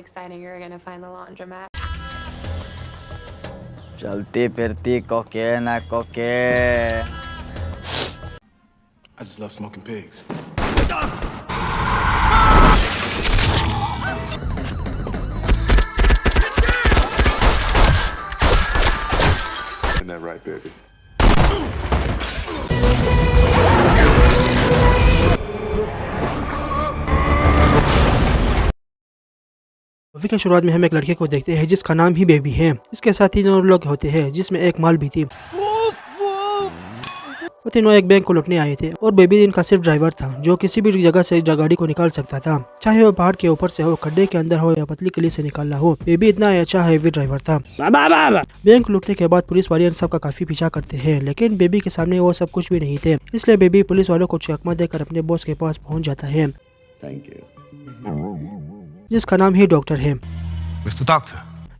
exciting you're gonna find the laundromat. चलती फिरती cocaine cocaine. I just love smoking pigs. Isn't that right, baby? Movie की शुरुआत में हम एक लड़के को देखते हैं जिसका नाम ही बेबी है। इसके साथ 3 और लोग होते हैं जिसमें एक माल भी थी। वो तीनों एक बैंक को लूटने आए थे और बेबी इनका सिर्फ ड्राइवर था जो किसी भी जगह से गाड़ी को निकाल सकता था, चाहे वो पहाड़ के ऊपर से हो, खड्डे के अंदर हो या पतली गली से निकालना हो। बेबी इतना अच्छा हैवी ड्राइवर था। बैंक लूटने के बाद पुलिस वाले इन सब का काफी पीछा करते हैं, लेकिन बेबी के सामने वो सब कुछ भी नहीं थे। इसलिए बेबी पुलिस वालों को चकमा देकर अपने बॉस के पास पहुँच जाता है जिसका नाम ही डॉक्टर है।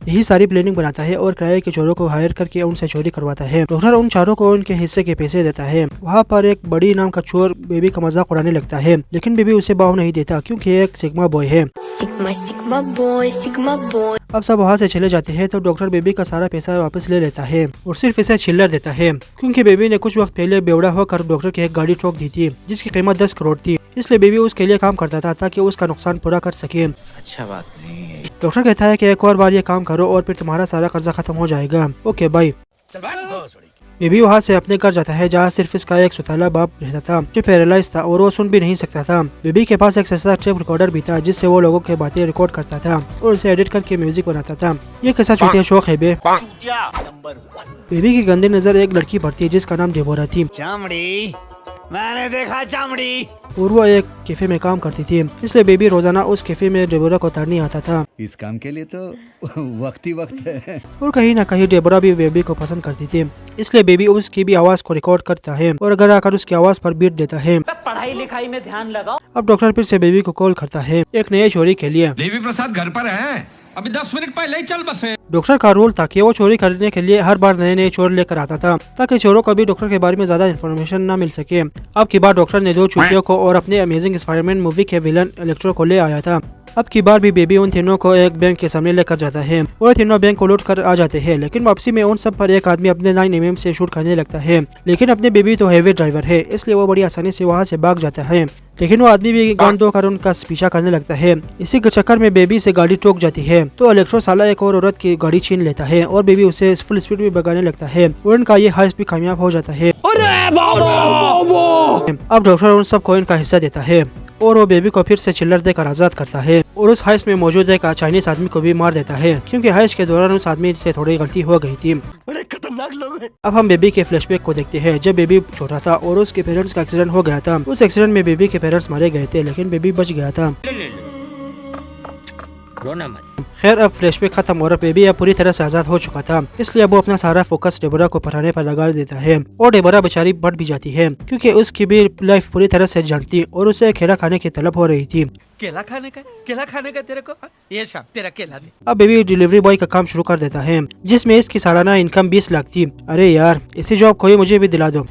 यही सारी प्लानिंग बनाता है और किराए के चोरों को हायर करके उनसे चोरी करवाता है। डॉक्टर उन चारों को उनके हिस्से के पैसे देता है। वहाँ पर एक बड़ी नाम का चोर बेबी का मजाक उड़ाने लगता है, लेकिन बेबी उसे बाव नहीं देता क्योंकि एक सिग्मा बॉय है। Sigma boy. अब सब वहाँ से चले जाते हैं तो डॉक्टर बेबी का सारा पैसा वापस ले लेता है और सिर्फ इसे चिल्लर देता है क्योंकि बेबी ने कुछ वक्त पहले बेवड़ा होकर डॉक्टर की एक गाड़ी ठोक दी थी जिसकी कीमत 10 करोड़ थी। इसलिए बेबी उसके लिए काम करता था ताकि उसका नुकसान पूरा कर सके। अच्छा बात नहीं है। डॉक्टर कहता है कि एक और बार ये काम करो और फिर तुम्हारा सारा कर्जा खत्म हो जाएगा। Okay bye. बेबी वहाँ से अपने घर जाता है जहाँ सिर्फ इसका एक सुताला बाप रहता था जो पैरालाइज था और वो सुन भी नहीं सकता था। बेबी के पास एक सस्ता टेप रिकॉर्डर भी था जिससे वो लोगों की बातें रिकॉर्ड करता था और उसे एडिट करके म्यूजिक बनाता था। ये कैसा चूतिया शौक है बे। बेबी की गंदी नजर एक लड़की पर थी जिसका नाम डेबोरा थी। चामड़ी मैंने देखा चामड़ी। और वो एक कैफे में काम करती थी, इसलिए बेबी रोजाना उस कैफे में डेबोरा को उतारने आता था। इस काम के लिए तो वक्त ही वक्त है। और कहीं ना कहीं डेबोरा भी बेबी को पसंद करती थी, इसलिए बेबी उसकी भी आवाज को रिकॉर्ड करता है और घर आकर उसकी आवाज पर बीट देता है। पढ़ाई लिखाई में ध्यान लगाओ। अब डॉक्टर फिर से बेबी को कॉल करता है एक नए चोरी के लिए। देवी प्रसाद घर पर है, अभी 10 मिनट पहले ही चल बसे। डॉक्टर का रोल था कि वो चोरी करने के लिए हर बार नए नए चोर लेकर आता था ताकि चोरों को भी डॉक्टर के बारे में ज्यादा इन्फॉर्मेशन न मिल सके। अब की बार डॉक्टर ने 2 चूतियों को और अपने अमेजिंग स्पाइडरमैन मूवी के विलन इलेक्ट्रो को ले आया था। अब की बार भी बेबी उन तीनों को एक बैंक के सामने लेकर जाता है और तीनों बैंक को लूट कर आ जाते हैं, लेकिन वापसी में उन सब पर एक आदमी अपने 9mm से शूट करने लगता है। लेकिन अपने बेबी तो हैवी ड्राइवर है इसलिए वो बड़ी आसानी से वहाँ से भाग जाता है, लेकिन वो आदमी भी गन दो कर उनका पीछा करने लगता है। इसी के चक्कर में बेबी से गाड़ी ठोक जाती है तो इलेक्ट्रो साला एक और औरत की गाड़ी छीन लेता है और बेबी उसे फुल स्पीड में भगाने लगता है और उनका ये हाइस्ट भी कामयाब हो जाता है। अब डॉक्टर उन सबको इनका हिस्सा देता है और वो बेबी को फिर से चिल्लर देकर आजाद करता है और उस हाइस्ट में मौजूद एक चाइनीज आदमी को भी मार देता है क्योंकि हाइस्ट के दौरान उस आदमी से थोड़ी गलती हो गई थी। बड़े खतरनाक लोग हैं। अब हम बेबी के फ्लैशबैक को देखते हैं जब बेबी छोटा था और उसके पेरेंट्स का एक्सीडेंट हो गया था। उस एक्सीडेंट में बेबी के पेरेंट्स मारे गए थे लेकिन बेबी बच गया था। खैर अब फ्लैशबैक खत्म और बेबी अब पूरी तरह से आजाद हो चुका था, इसलिए अब वो अपना सारा फोकस डेबोरा को पढ़ाने पर लगा देता है और डेबोरा बेचारी बढ़ भी जाती है क्योंकि उसकी भी लाइफ पूरी तरह से जंग थी और उसे केला खाने की तलब हो रही थी। केला खाने का तेरे को ये शाम तेरा केला दे। अब बेबी डिलीवरी बॉय का काम शुरू कर देता है जिसमें इसकी सालाना इनकम 20 लाख थी। अरे यार इसी जॉब कोई मुझे भी दिला दो।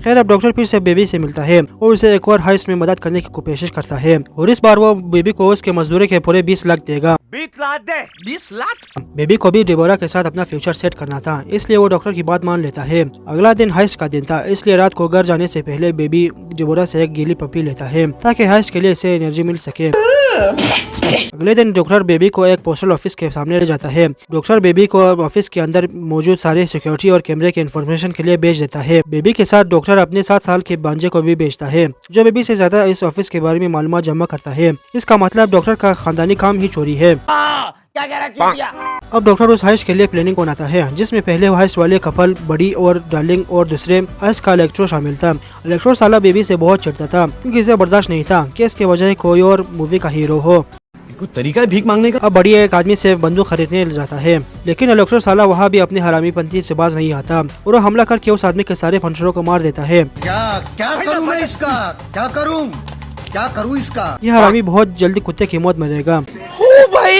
खैर अब डॉक्टर फिर से बेबी से मिलता है और उसे एक और हाइस्ट में मदद करने की कोशिश करता है और इस बार वो बेबी को उसके मजदूरी के पूरे 20 लाख देगा। 20 लाख दे। 20 लाख। बेबी को भी डेबोरा के साथ अपना फ्यूचर सेट करना था, इसलिए वो डॉक्टर की बात मान लेता है। अगला दिन हाइस्ट का दिन था, इसलिए रात को घर जाने से पहले बेबी डेबोरा से एक गीली पप्पी लेता है ताकि हाइस्ट के लिए इसे एनर्जी मिल सके। अगले दिन डॉक्टर बेबी को एक पोस्टल ऑफिस के सामने ले जाता है। डॉक्टर बेबी को ऑफिस के अंदर मौजूद सारे सिक्योरिटी और कैमरे के इन्फॉर्मेशन के लिए भेज देता है। बेबी के साथ डॉक्टर अपने 7 साल के भांजे को भी भेजता है जो बेबी से ज्यादा इस ऑफिस के बारे में मालूमात जमा करता है। इसका मतलब डॉक्टर का खानदानी काम ही चोरी है। क्या कह रहा? अब डॉक्टर उस हाइस्ट के लिए प्लानिंग बनाता है जिसमें पहले हाइस्ट वाले कपल बड़ी और डार्लिंग और दूसरे हाइस्ट का इलेक्ट्रो शामिल था। इलेक्ट्रो साला बेबी से बहुत चिढ़ता था क्योंकि इसे बर्दाश्त नहीं था कि इसके वजह कोई और मूवी का हीरो हो। कुछ तरीका है भीख मांगने का। अब बड़ी एक आदमी से बंदूक खरीदने जाता है, लेकिन इलेक्ट्रो साला वहाँ भी अपनी हरामीपंती से बाज नहीं आता और वो हमला करके उस आदमी के सारे फंडरों को मार देता है। क्या करूं मैं इसका? क्या करूं इसका? ये हरामी बहुत जल्दी कुत्ते की मौत मरेगा। भाई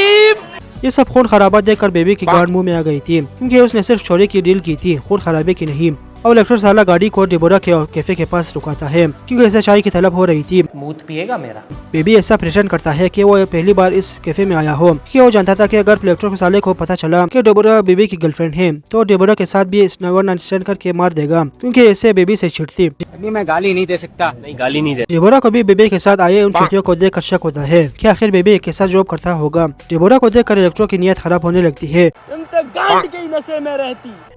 ये सब खून खराबा देखकर बेबी की गांड मुंह में आ गई थी क्योंकि उसने सिर्फ चोरी की डील की थी, खून खराबे की नहीं। और इलेक्ट्रो साला गाड़ी को डेबोरा के कैफे के पास रुकाता है क्योंकि ऐसा चाय की तलब हो रही थी। मूत पिएगा मेरा? बेबी ऐसा प्रेशर करता है कि वो पहली बार इस कैफे में आया हो, कि वो जानता था कि अगर इलेक्ट्रो साले को पता चला कि डेबोरा बेबी की गर्लफ्रेंड है तो डेबोरा के साथ भी स्नवर अंडरस्टैंड करके मार देगा क्योंकि ऐसे बेबी से चिढ़ती। मैं गाली नहीं दे सकता। नहीं, गाली नहीं दे। डेबोरा को भी बेबी के साथ आए उन छुट्टियों को देखकर शक होता है कि आखिर बेबी एक कैसा जॉब करता होगा। डेबोरा को देखकर इलेक्ट्रो की नीयत खराब होने लगती है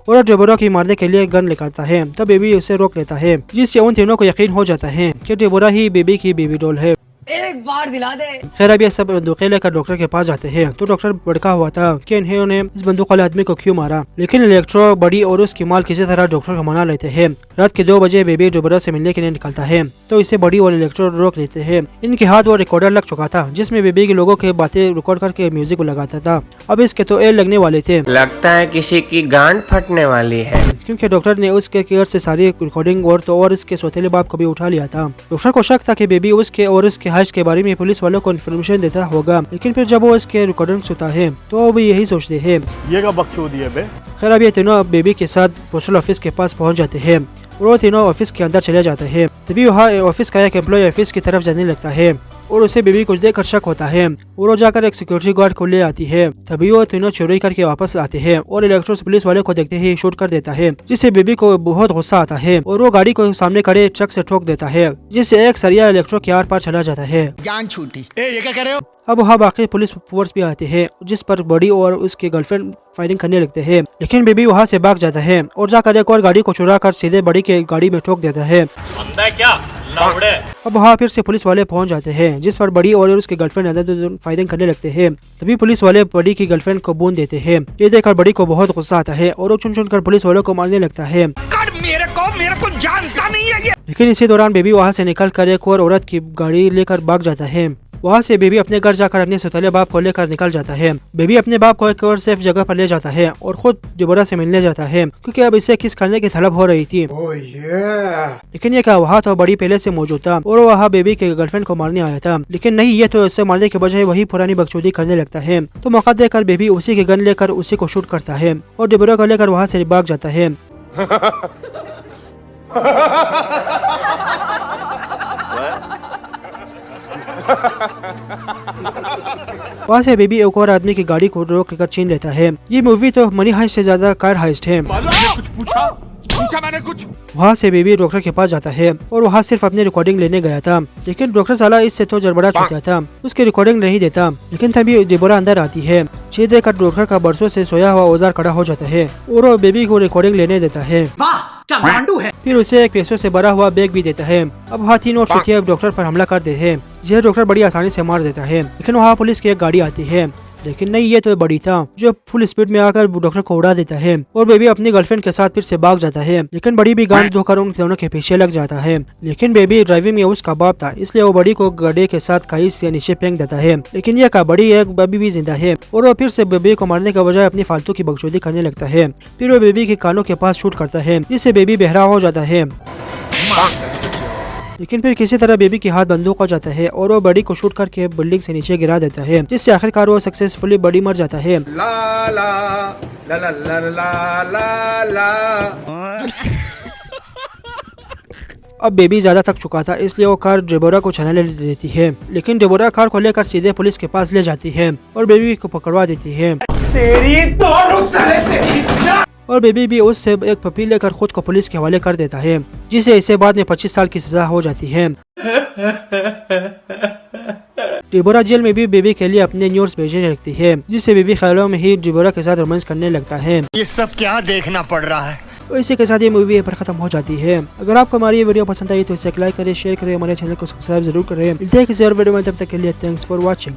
और डेबोरा की मारने के लिए गन निकालता है, तब बेबी उसे रोक लेता है, जिससे उन तीनों को यकीन हो जाता है कि डेबोरा ही बेबी की बेबी डॉल है। एक बार दिला दे। खैर अब ये सब बंदूकें लेकर डॉक्टर के पास जाते हैं तो डॉक्टर भड़का हुआ था कि इन्होंने इस बंदूक वाले आदमी को क्यों मारा, लेकिन इलेक्ट्रो बड़ी और उसकी माल किसी तरह डॉक्टर को मना लेते हैं। रात के 2 बजे बेबी डेबोरा से मिलने के लिए निकलता है तो इसे बड़ी और इलेक्ट्रो रोक लेते हैं। इनके हाथ वो रिकॉर्डर लग चुका था जिसमें बेबी के लोगों के बातें रिकॉर्ड करके म्यूजिक लगाता था। अब इसके तो एल लगने वाले थे, लगता है किसी की गांड फटने वाली है, क्योंकि डॉक्टर ने उसके केयर से सारी रिकॉर्डिंग और उसके सौतेले बाप को भी उठा लिया था। डॉक्टर को शक था कि बेबी उसके और उसके हज के बारे में पुलिस वालों को इन्फॉर्मेशन देता होगा, लेकिन फिर जब वो इसके रिकॉर्डिंग सुनता है तो वो भी यही सोचते हैं। ये का बकचोदी है बे। खैर अब ये तीनों बेबी के साथ पोस्टल ऑफिस के पास पहुंच जाते हैं और वो तीनों ऑफिस के अंदर चले जाते हैं। तभी वहाँ ऑफिस का एक एम्प्लॉय ऑफिस की तरफ जाने लगता है और उसे बेबी कुछ देखकर शक होता है और वो जाकर एक सिक्योरिटी गार्ड को ले आती है। तभी वो तीनों चोरी करके वापस आते हैं और इलेक्ट्रो पुलिस वाले को देखते ही शूट कर देता है, जिससे बेबी को बहुत गुस्सा आता है और वो गाड़ी को सामने खड़े ट्रक से ठोक देता है, जिससे एक सरिया इलेक्ट्रो के आर पार चला जाता है। जान छूटी। ये क्या कर रहे हो? अब वहाँ बाकी पुलिस फोर्स भी आते हैं, जिस पर बड़ी और उसके गर्लफ्रेंड फायरिंग करने लगते हैं, लेकिन बेबी वहाँ से भाग जाता है और जाकर एक और गाड़ी को चुरा कर सीधे बड़ी के गाड़ी में ठोक देता है। अब वहाँ फिर से पुलिस वाले पहुँच जाते हैं, जिस पर बड़ी और उसके गर्लफ्रेंड अंदर फायरिंग करने लगते हैं। तभी पुलिस वाले बड़ी की गर्लफ्रेंड को बूंद देते हैं। ये देखकर बड़ी को बहुत गुस्सा आता है और वो चुन चुन कर पुलिस वालों को मारने लगता है। मेरे को जानता नहीं है ये। लेकिन इसी दौरान बेबी वहाँ से निकल कर एक और औरत की गाड़ी लेकर भाग जाता है। वहाँ से बेबी अपने घर जाकर अपने सौतेले बाप को लेकर निकल जाता है। बेबी अपने बाप को एक और सेफ जगह पर ले जाता है और खुद डेबोरा से मिलने जाता है, क्योंकि अब इसे किस करने की तलब हो रही थी। लेकिन ये क्या, वहाँ तो बड़ी पहले से मौजूद था और वहाँ बेबी के गर्लफ्रेंड को मारने आया था। लेकिन नहीं, ये तो इसे मारने के बजाय वही पुरानी बकचोदी करने लगता है। तो मौका देकर बेबी उसी के गन लेकर उसी को शूट करता है और डेबोरा को लेकर वहाँ से भाग जाता है। वहाँ से बेबी एक और आदमी की गाड़ी को रोक कर छीन लेता है। ये मूवी तो मनी हाइस्ट से ज्यादा कार हाइस्ट है। कुछ पूछा मैंने कुछ। वहाँ से बेबी डॉक्टर के पास जाता है और वहाँ सिर्फ अपनी रिकॉर्डिंग लेने गया था, लेकिन डॉक्टर साला इससे तो गड़बड़ा चुका था, उसकी रिकॉर्डिंग नहीं देता। लेकिन तभी डेबोरा अंदर आती है। ये देखकर डॉक्टर का बरसों से सोया हुआ औजार खड़ा हो जाता है और वो बेबी को रिकॉर्डिंग लेने देता है। क्या मांडू है? फिर उसे एक पैसों से भरा हुआ बैग भी देता है। अब वहाँ तीनों छुट्टियाँ डॉक्टर पर हमला कर देते हैं। यह डॉक्टर बड़ी आसानी से मार देता है, लेकिन वहाँ पुलिस की एक गाड़ी आती है। लेकिन नहीं, ये तो बड़ी था जो फुल स्पीड में आकर डॉक्टर को उड़ा देता है और बेबी अपनी गर्लफ्रेंड के साथ फिर से भाग जाता है। लेकिन बड़ी भी गांड धोकर उन दोनों के पीछे लग जाता है। लेकिन बेबी ड्राइविंग में उसका बाप था, इसलिए वो बड़ी को गड्ढे के साथ खाई से नीचे फेंक देता है। लेकिन यह का बड़ी एक बेबी भी जिंदा है और वो फिर से बेबी को मारने के बजाय अपनी फालतू की बकचोदी करने लगता है। फिर वो बेबी के कानों के पास शूट करता है, जिससे बेबी बहरा हो जाता है। लेकिन फिर किसी तरह बेबी के हाथ बंदूक हो जाता है और वो बड़ी को शूट करके बिल्डिंग से नीचे गिरा देता है, जिससे आखिरकार वो सक्सेसफुली बड़ी मर जाता है। ला ला ला ला ला ला ला ला। अब बेबी ज्यादा थक चुका था, इसलिए वो कार डेबोरा को चलाने देती है। लेकिन डेबोरा कार को लेकर सीधे पुलिस के पास ले जाती है और बेबी को पकड़वा देती है। और बेबी भी उससे एक पपी लेकर खुद को पुलिस के हवाले कर देता है, जिसे इसे बाद में 25 साल की सजा हो जाती है। डेबोरा जेल में भी बेबी के लिए अपने न्यूज़ भेजने लगती है, जिससे बेबी ख्यालों में ही डेबोरा के साथ रोमांस करने लगता है। ये सब क्या देखना पड़ रहा है? तो इसी के साथ ये मूवी यहाँ पर खत्म हो जाती है। अगर आपको हमारी ये वीडियो पसंद आई तो इसे लाइक करें, शेयर करें, हमारे चैनल को सब्सक्राइब जरूर करें। मिलते हैं किसी और वीडियो में, तब तक के लिए थैंक्स फॉर वॉचिंग।